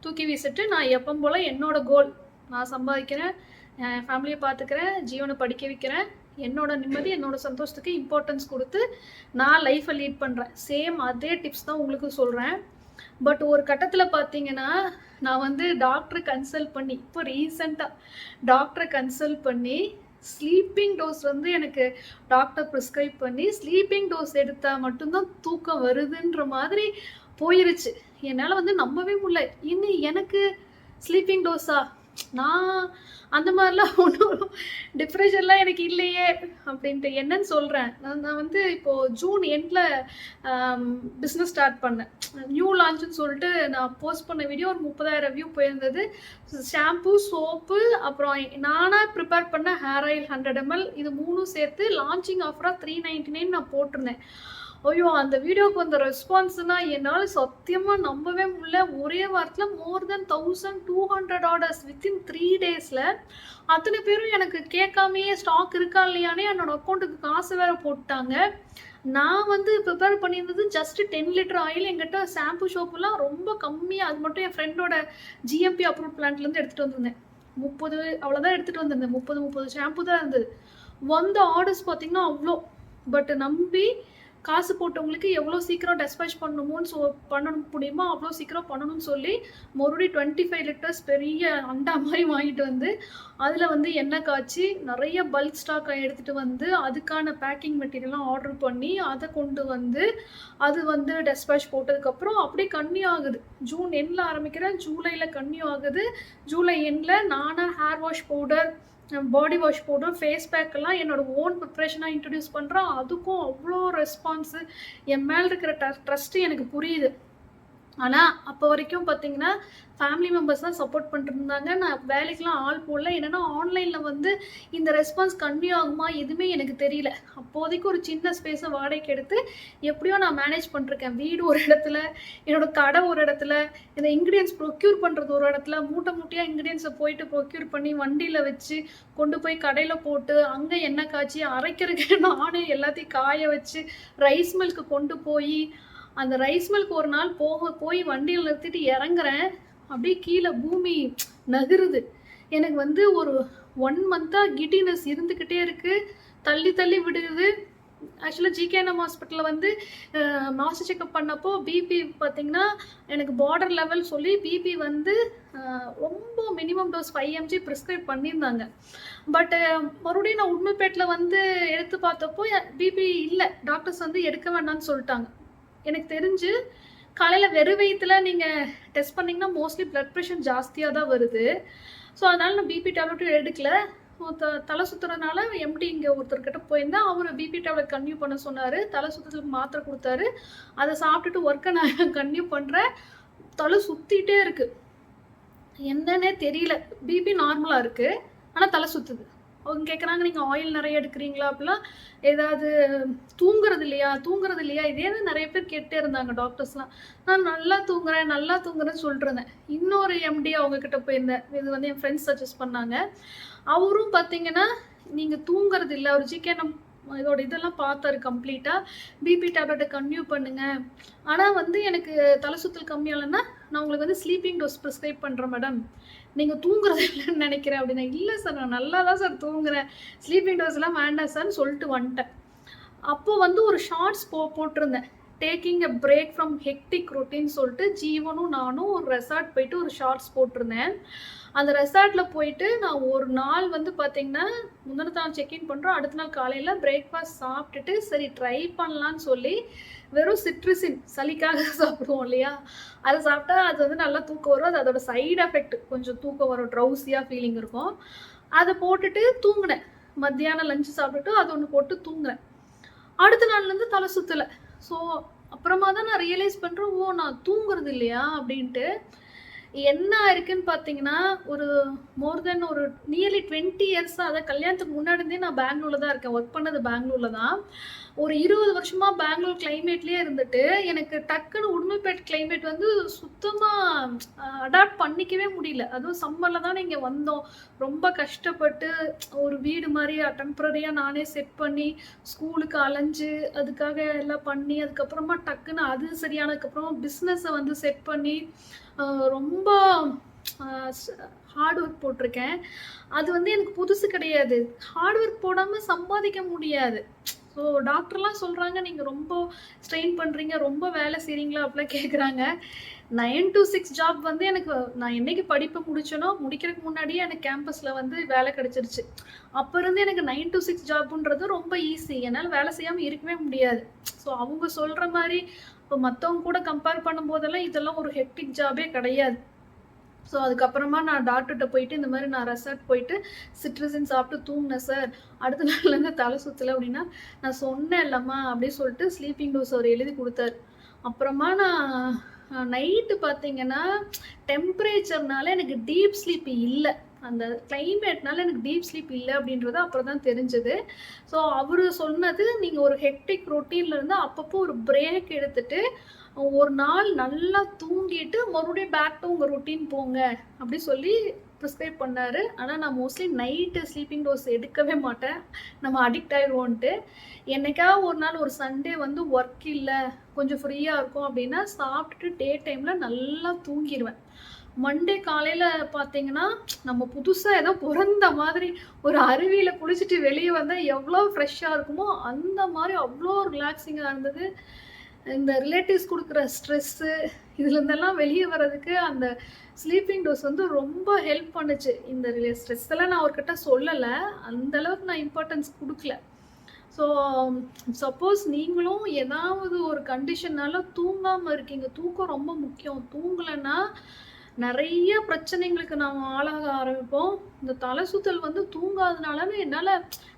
தூக்கி வீசிட்டு நான் எப்போ போல் என்னோட கோல், நான் சம்பாதிக்கிறேன், என் ஃபேமிலியை பார்த்துக்கிறேன், ஜீவனை படிக்க வைக்கிறேன், என்னோட நிம்மதி என்னோட சந்தோஷத்துக்கு இம்பார்ட்டன்ஸ் கொடுத்து நான் லைஃப்பை லீட் பண்ணுறேன். சேம் அதே டிப்ஸ் தான் உங்களுக்கு சொல்கிறேன். பட் ஒரு கட்டத்தில் பார்த்தீங்கன்னா நான் வந்து டாக்டரை கன்சல்ட் பண்ணி, இப்போ ரீசெண்டாக டாக்டரை கன்சல்ட் பண்ணி ஸ்லீப்பிங் டோஸ் வந்து எனக்கு டாக்டர் ப்ரிஸ்கிரைப் பண்ணி ஸ்லீப்பிங் டோஸ் எடுத்தால் மட்டும்தான் தூக்கம் வருதுன்ற மாதிரி போயிருச்சு. என்னால் வந்து நம்பவே முடியல. இன்னும் எனக்கு ஸ்லீப்பிங் டோஸா, நான் அந்த மாதிரிலாம் ஒன்றும் டிப்ரெஷன்லாம் எனக்கு இல்லையே அப்படின்ட்டு என்னன்னு சொல்கிறேன். நான் வந்து இப்போது ஜூன் எண்டில் பிஸ்னஸ் ஸ்டார்ட் பண்ணேன். நியூ லான்ச்சுன்னு சொல்லிட்டு நான் போஸ்ட் பண்ண வீடியோ ஒரு 30,000 வியூ போயிருந்தது. ஷாம்பு, சோப்பு, அப்புறம் நானாக ப்ரிப்பேர் பண்ண ஹேர் ஆயில் 100 ml, இது 3 சேர்த்து லான்ச்சிங் ஆஃபராக 399 நான் போட்டிருந்தேன். ஐயோ, அந்த வீடியோவுக்கு வந்த ரெஸ்பான்ஸ்னால் என்னால் சத்தியமாக நம்பவே முடியல. ஒரே வாரத்தில் மோர் தென் 1200 ஆர்டர்ஸ் வித்தின் 3 டேஸில். அத்தனை பேரும் எனக்கு கேட்காமையே ஸ்டாக் இருக்கா இல்லையானே என்னோட அக்கௌண்ட்டுக்கு காசு வேறு போட்டாங்க. நான் வந்து ப்ரிப்பேர் பண்ணியிருந்தது ஜஸ்ட் 10 லிட்டர் ஆயில். என்கிட்ட ஷாம்பு ஷோப்புலாம் ரொம்ப கம்மியாக, அது மட்டும் என் ஃப்ரெண்டோட ஜிஎம்பி அப்ரூவ் பிளான்ட்லேருந்து எடுத்துகிட்டு வந்திருந்தேன். 30 அவ்வளோதான் எடுத்துகிட்டு வந்திருந்தேன். 30 ஷாம்பு தான் இருந்தது. வந்த ஆர்டர்ஸ் பார்த்திங்கன்னா அவ்வளோ. பட் நம்பி காசு போட்டவங்களுக்கு எவ்வளோ சீக்கிரம் டெஸ்பேச் பண்ணணுமோன்னு பண்ண முடியுமோ அவ்வளோ சீக்கிரம் பண்ணணும்னு சொல்லி மறுபடியும் 25 லிட்டர்ஸ் பெரிய அண்டா மாதிரி வாங்கிட்டு வந்து அதில் வந்து எண்ணெய் காய்ச்சி நிறைய பல்க் ஸ்டாக் எடுத்துகிட்டு வந்து அதுக்கான பேக்கிங் மெட்டீரியல்லாம் ஆர்டர் பண்ணி அதை கொண்டு வந்து அது வந்து டெஸ்பேச் போட்டதுக்கப்புறம் அப்படியே கன்னியூ ஆகுது. ஜூன் எண்டில் ஆரம்பிக்கிறேன், ஜூலையில் கன்னியூ ஆகுது. ஜூலை எண்டில் நானாக hair wash powder, body wash powder, face பேக்கெல்லாம் என்னோடய ஓன் ப்ரிப்ரேஷனாக இன்ட்ரடியூஸ் பண்ணுறேன். அதுக்கும் அவ்வளோ ரெஸ்பான்ஸு. என் மேலே இருக்கிற ட்ரஸ்ட்டு எனக்கு புரியுது. ஆனா, அப்ப வரைக்கும் பார்த்தீங்கன்னா, ஃபேமிலி மெம்பர்ஸ் தான் சப்போர்ட் பண்ணிட்டுருந்தாங்க. நான் வேலைக்குலாம் ஆள் போடல. என்னன்னா, ஆன்லைன்ல வந்து இந்த ரெஸ்பான்ஸ் கன்வே ஆகுமா? எதுவுமே எனக்கு தெரியல. அப்போதைக்கு ஒரு சின்ன ஸ்பேஸ வாடகைக்கு எடுத்து, எப்படியோ நான் மேனேஜ் பண்ணிருக்கேன். வீடு ஒரு இடத்துல, என்னோட கடை ஒரு இடத்துல, இந்த இன்கிரீடியன்ட்ஸ் ப்ரொக்யூர் பண்றது ஒரு இடத்துல, மூட்டை மூட்டையா இன்கிரீடியன்ட்ஸ போயிட்டு ப்ரொக்யூர் பண்ணி வண்டியில வச்சு, கொண்டு போய் கடையில போட்டு, அங்க எண்ணெய் காய்ச்சி, அரைக்கிறதுக்கு நானே எல்லாத்தையும் காய வச்சு, ரைஸ் மில்க்கு கொண்டு போயி, அந்த ரைஸ் மில்க் ஒரு நாள் போய் வண்டியில நிறுத்திட்டு இறங்குறேன். அப்படியே கீழ பூமி நகருது. எனக்கு வந்து ஒரு 1 மந்த்தா கிட்டினஸ் இருந்துகிட்டே இருக்கு. தள்ளி தள்ளி விடுது. ஆக்சுவலா ஜிகேஎன்எம் ஹாஸ்பிட்டல்ல வந்து மாஸ்டர் செக்கப் பண்ணப்போ பிபி பார்த்தீங்கன்னா, எனக்கு பார்டர் லெவல் சொல்லி பிபி வந்து ரொம்ப மினிமம் டோஸ் 5 mg பிரிஸ்கிரைப் பண்ணியிருந்தாங்க. பட் மறுபடியும் நான் உடுமல்பேட்ல வந்து எடுத்து பார்த்தப்போ பிபி இல்ல. டாக்டர்ஸ் வந்து எடுக்க வேண்டாம்னு சொல்ட்டாங்க. எனக்கு தெரிஞ்சு காலையில வெறும் வயித்துல நீங்க டெஸ்ட் பண்ணீங்கன்னா, மோஸ்ட்லி பிளட் பிரஷர் ஜாஸ்தியா தான் வருது. ஸோ, அதனால நான் பிபி டேப்லெட்டும் எடுக்கல. தலை சுத்துறதுனால எம்டி இங்க ஒருத்தர்கிட்ட போயிருந்தேன். அவரு பிபி டேப்லெட் கன்டினியூ பண்ண சொன்னாரு. தலை சுத்தறதுக்கு மாத்திரை குடுத்தாரு. அத சாப்பிட்டுட்டு ஒர்க்க நான் கன்டினியூ பண்றேன். தலை சுத்திட்டே இருக்கு. என்னன்னே தெரியல. பிபி நார்மலா இருக்கு. ஆனா தலை சுத்துது. அவங்க கேட்குறாங்க, "நீங்க ஆயில் நெறைய எடுக்கிறீங்களா?" அப்படிலாம். ஏதாவது தூங்குறது இல்லையா? இதே தான் நெறைய பேர் கேட்டுட்டே இருந்தாங்க டாக்டர்ஸ்லாம். நான் நல்லா தூங்குறேன்னு சொல்லிட்டு இருந்தேன். இன்னொரு எம்டி அவங்க கிட்ட போயிருந்தேன். இது வந்து என் ஃப்ரெண்ட்ஸ் சஜெஸ்ட் பண்ணாங்க. அவரும் பார்த்தீங்கன்னா, "நீங்க தூங்குறது இல்ல." ஒரு ஜிகேஎன்எம் இதோட இதெல்லாம் பார்த்தாரு கம்ப்ளீட்டா. பிபி டேப்லெட்ட கன்டினியூ பண்ணுங்க. ஆனா வந்து எனக்கு தலை சுத்தல் கம்மியாகலன்னா, நான் உங்களுக்கு வந்து ஸ்லீப்பிங் டோஸ் பிரிஸ்கிரைப் பண்றேன் மேடம். நீங்க தூங்குறது இல்லன்னு நெனைக்கிறேன் அப்படின்னா, "இல்ல சார், நான் நல்லா தான் சார் தூங்குறேன். ஸ்லீப்பிங் டோஸ்லாம் வேண்டாம் சார்ன்னு" சொல்லிட்டு வந்துட்டேன். அப்போ வந்து ஒரு ஷார்ட்ஸ் போட்டிருந்தேன். Taking a break from hectic routine சொல்லிட்டு ஜீவனும் நானும் ஒரு ரெசார்ட் போயிட்டு ஒரு ஷார்ட்ஸ் போட்டிருந்தேன். அந்த ரெசார்ட்ல போயிட்டு நான் ஒரு நாள் வந்து பார்த்தீங்கன்னா, முந்தின நாள் செக்இன் பண்றோம். அடுத்த நாள் காலையில பிரேக்ஃபாஸ்ட் சாப்பிட்டுட்டு, சரி ட்ரை பண்ணலான்னு சொல்லி, வெறும் சிட்ரிசின் சளிக்காக சாப்பிடுவோம் இல்லையா? அத சாப்பிட்டா அது வந்து நல்லா தூக்கம் வரும். அது அதோட சைட் எஃபெக்ட். கொஞ்சம் தூக்கம் வரும். ட்ரவுசியா ஃபீலிங் இருக்கும். அத போட்டுட்டு தூங்குனேன். மத்தியானம் லஞ்ச் சாப்பிட்டுட்டு அது ஒண்ணு போட்டு தூங்குனேன். அடுத்த நாள்லேருந்து தலை சுத்தல. ஸோ, அப்புறமா தான் நான் ரியலைஸ் பண்றேன், ஓ! நான் தூங்குறது இல்லையா? அப்படின்ட்டு. என்ன ஆயிருக்குன்னு பார்த்தீங்கன்னா, ஒரு மோர் தென் ஒரு நியர்லி 20 இயர்ஸா, அதாவது கல்யாணத்துக்கு முன்னாடி இருந்தே நான் பெங்களூர்ல தான் இருக்கேன். ஒர்க் பண்ணது பெங்களூர்ல தான். ஒரு 20 வருஷமா பெங்களூர் கிளைமேட்லயே இருந்துட்டு, எனக்கு டக்குனு உடுமல்பேட் கிளைமேட் வந்து சுத்தமா அடாப்ட் பண்ணிக்கவே முடியல. அதுவும் சம்மர்ல தானே இங்க வந்தோம். ரொம்ப கஷ்டப்பட்டு ஒரு வீடு மாரி டெம்பரரியா நானே செட் பண்ணி, ஸ்கூலுக்கு அலைஞ்சு, அதுக்காக எல்லாம் பண்ணி, அதுக்கப்புறமா டக்குன்னு அது சரியானதுக்கப்புறம் பிஸ்னஸ வந்து செட் பண்ணி, ரொம்ப அ ஸ் ஹார்ட் ஒர்க் போட்டிருக்கேன். அது வந்து எனக்கு புதுசு கிடையாது. ஹார்ட் ஒர்க் போடாம சம்பாதிக்க முடியாது. ஸோ, டாக்டர்லாம் சொல்றாங்க, "நீங்க ரொம்ப ஸ்ட்ரெயின் பண்றீங்க, ரொம்ப வேலை செய்றீங்களா?" அப்படிலாம் கேட்குறாங்க. 9 to 6 ஜாப் வந்து எனக்கு நான் என்னைக்கு படிப்பு முடிச்சேனோ, முடிக்கிறதுக்கு முன்னாடியே எனக்கு கேம்பஸ்ல வந்து வேலை கிடைச்சிருச்சு. அப்ப இருந்து எனக்கு 9 to 6 ஜாப்ன்றது ரொம்ப ஈஸி. என்னால வேலை செய்யாம இருக்கவே முடியாது. ஸோ, அவங்க சொல்ற மாரி இப்ப மத்தவங்க கூட கம்பேர் பண்ணும்போதெல்லாம் இதெல்லாம் ஒரு ஹெக்டிக் ஜாபே கிடையாது. ஸோ, அதுக்கப்புறமா நான் டாக்டர்ட்ட போயிட்டு, இந்த மாரி நான் ரெசார்ட் போயிட்டு சிட்ரிசின் சாப்பிட்டு தூங்குனேன் சார். அடுத்த நாள்லேருந்து தலை சுத்தல அப்படின்னா, நான் சொன்னேன்லம்மா அப்படின்னு சொல்லிட்டு ஸ்லீப்பிங் டோஸ் அவர் எழுதி குடுத்தாரு. அப்புறமா நான் நைட்டு பார்த்தீங்கன்னா, டெம்பரேச்சர்னால எனக்கு டீப் ஸ்லீப் இல்ல. அந்த கிளைமேட்னால எனக்கு டீப் ஸ்லீப் இல்ல அப்படின்றது அப்புறம் தான் தெரிஞ்சது. ஸோ, அவரு சொன்னது, "நீங்க ஒரு ஹெக்டிக் ரொட்டீன்ல இருந்து அப்பப்போ ஒரு பிரேக் எடுத்துட்டு, ஒரு நாள் நல்லா தூங்கிட்டு மறுபடியும் பேக் டூ உங்க ரொட்டீன் போங்க." அப்படி சொல்லி பிரிஸ்கிரைப் பண்ணாரு. ஆனா நான் மோஸ்ட்லி நைட்டு ஸ்லீப்பிங் டோஸ் எடுக்கவே மாட்டேன். நம்ம அடிக்ட் ஆயிருவோன்ட்டு. என்னைக்காவது ஒரு நாள் ஒரு சண்டே வந்து ஒர்க் இல்ல, கொஞ்சம் ஃப்ரீயா இருக்கும் அப்படின்னா, சாப்பிட்டுட்டு டே டைம்ல நல்லா தூங்கிருவேன். மண்டே காலையில பார்த்தீங்கன்னா, நம்ம புதுசா ஏதோ பொறந்த மாதிரி ஒரு அருவியில குளிச்சுட்டு வெளிய வந்தா எவ்வளோ ஃப்ரெஷ்ஷா இருக்குமோ, அந்த மாரி அவ்ளோ ரிலாக்ஸிங்கா இருந்தது. இந்த ரிலேட்டிவ்ஸ் குடுக்குற ஸ்ட்ரெஸ்ஸு, இதுலருந்தெல்லாம் வெளிய வரதுக்கு அந்த ஸ்லீப்பிங் டோஸ் வந்து ரொம்ப ஹெல்ப் பண்ணுச்சு. இந்த ஸ்ட்ரெஸ் எல்லாம் நான் அவர்கிட்ட சொல்லல. அந்த அளவுக்கு நான் இம்பார்ட்டன்ஸ் குடுக்கல. ஸோ, சப்போஸ் நீங்களும் ஏதாவது ஒரு கண்டிஷன்னால தூங்காம இருக்கீங்க. தூக்கம் ரொம்ப முக்கியம். தூங்கலன்னா நெறைய பிரச்சனைகளுக்கு நாம ஆளாக ஆரம்பிப்போம். இந்த தலை சுத்தல் வந்து தூங்காதனாலன்னு என்னால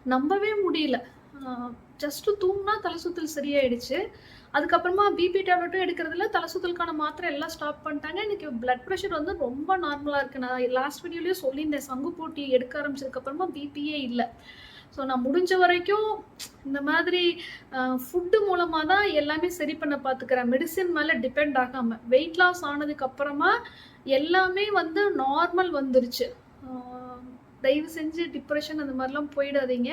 நம்பவே முடியல. அ ஜஸ்ட் தூங்குனா தலை சுத்தல் சரியாயிடுச்சு. அதுக்கப்புறமா பிபி டேப்லெட்டும் எடுக்கிறதில்ல, தலை சுத்தலுக்கான மாத்திரை எல்லாம் ஸ்டாப் பண்ணிட்டாங்க. எனக்கு பிளட் ப்ரெஷர் வந்து ரொம்ப நார்மலா இருக்கு. நான் லாஸ்ட் வீடியோலயே சொல்லியிருந்தேன். சங்கு போட்டி எடுக்க ஆரம்பிச்சதுக்கப்புறமா பிபியே இல்ல. ஸோ நான் முடிஞ்ச வரைக்கும் இந்த மாதிரி ஃபுட்டு மூலமா தான் எல்லாமே சரி பண்ண பார்த்துக்கிறேன். மெடிசின் மேல டிபெண்ட் ஆகாம. வெயிட் லாஸ் ஆனதுக்கு அப்புறமா எல்லாமே வந்து நார்மல் வந்துருச்சு. தயவு செஞ்சு டிப்ரெஷன் அந்த மாதிரிலாம் போயிடாதீங்க.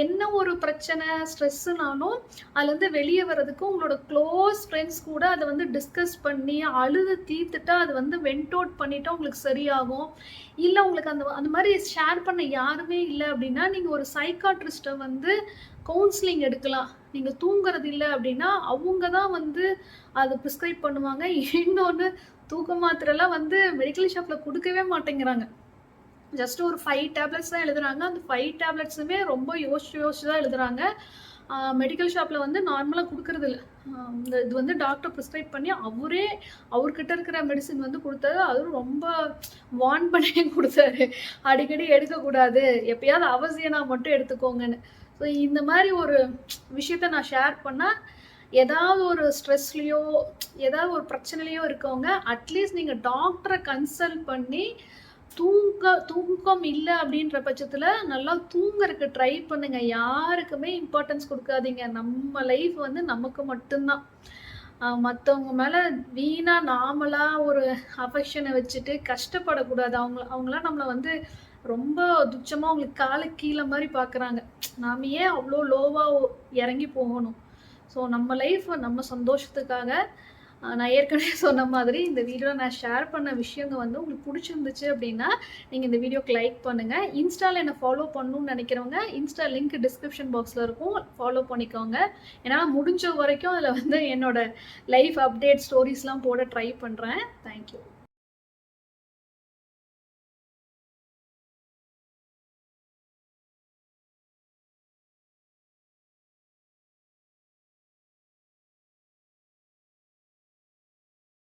என்ன ஒரு பிரச்சனை, ஸ்ட்ரெஸ்ஸுனாலும் அதுலேருந்து வெளியே வர்றதுக்கு உங்களோட க்ளோஸ் ஃப்ரெண்ட்ஸ் கூட அதை வந்து டிஸ்கஸ் பண்ணி அழுது தீர்த்துட்டா அது வந்து வென்ட் அவுட் பண்ணிட்டா உங்களுக்கு சரியாகும். இல்லை உங்களுக்கு அந்த மாதிரி ஷேர் பண்ண யாருமே இல்லை அப்படின்னா நீங்கள் ஒரு சைக்காட்ரிஸ்ட்டை வந்து கவுன்சிலிங் எடுக்கலாம். நீங்கள் தூங்குறது இல்லை அப்படின்னா அவங்க தான் வந்து அதை ப்ரிஸ்கிரைப் பண்ணுவாங்க. இன்னொன்று, தூக்க மாத்திரைலாம் வந்து மெடிக்கல் ஷாப்பில் கொடுக்கவே மாட்டேங்கிறாங்க. ஜஸ்ட் ஒரு 5 டேப்லெட்ஸ் தான் எழுதுறாங்க. அந்த 5 டேப்லெட்ஸுமே ரொம்ப யோசிச்சு தான் எழுதுறாங்க. மெடிக்கல் ஷாப்பில் வந்து நார்மலாக கொடுக்கறது இல்லை. இது வந்து டாக்டர் ப்ரிஸ்கிரைப் பண்ணி அவர்கிட்ட இருக்கிற மெடிசின் வந்து கொடுத்தாரு. அதுவும் ரொம்ப வார்ன் பண்ணி கொடுத்தாரு, அடிக்கடி எடுக்கக்கூடாது, எப்பயாவது அவசியம்னா மட்டும் எடுத்துக்கோங்கன்னு. ஸோ இந்த மாதிரி ஒரு விஷயத்த நான் ஷேர் பண்ணால், ஏதாவது ஒரு ஸ்ட்ரெஸ்லேயோ ஏதாவது ஒரு பிரச்சனைலையோ இருக்கவங்க அட்லீஸ்ட் நீங்கள் டாக்டரை கன்சல்ட் பண்ணி தூக்கம் இல்லை அப்படின்ற பட்சத்தில் நல்லா தூங்குறதுக்கு ட்ரை பண்ணுங்க. யாருக்குமே இம்பார்ட்டன்ஸ் கொடுக்காதீங்க. நம்ம லைஃப் வந்து நமக்கு மட்டும்தான். மற்றவங்க மேலே வீணாக நாமளாக ஒரு அஃபெக்ஷனை வச்சுட்டு கஷ்டப்படக்கூடாது. அவங்களாம் நம்மளை வந்து ரொம்ப துச்சமாக அவங்களுக்கு காலை கீழே மாதிரி பார்க்குறாங்க. நாம் ஏன் அவ்வளோ லோவாக இறங்கி போகணும்? ஸோ நம்ம லைஃப் நம்ம சந்தோஷத்துக்காக நான் ஏற்கனவே சொன்ன மாதிரி இந்த வீடியோவில் நான் ஷேர் பண்ண விஷயங்கள் வந்து உங்களுக்கு பிடிச்சிருந்துச்சு அப்படின்னா நீங்கள் இந்த வீடியோக்கு லைக் பண்ணுங்கள். இன்ஸ்டாவில் என்னை ஃபாலோ பண்ணணும்னு நினைக்கிறவங்க இன்ஸ்டா லிங்க் டிஸ்கிரிப்ஷன் பாக்ஸில் இருக்கும், ஃபாலோ பண்ணிக்கோங்க. ஏன்னா முடிஞ்ச வரைக்கும் அதில் வந்து என்னோட லைஃப் அப்டேட் ஸ்டோரிஸ்லாம் போட ட்ரை பண்ணுறேன். தேங்க்யூ.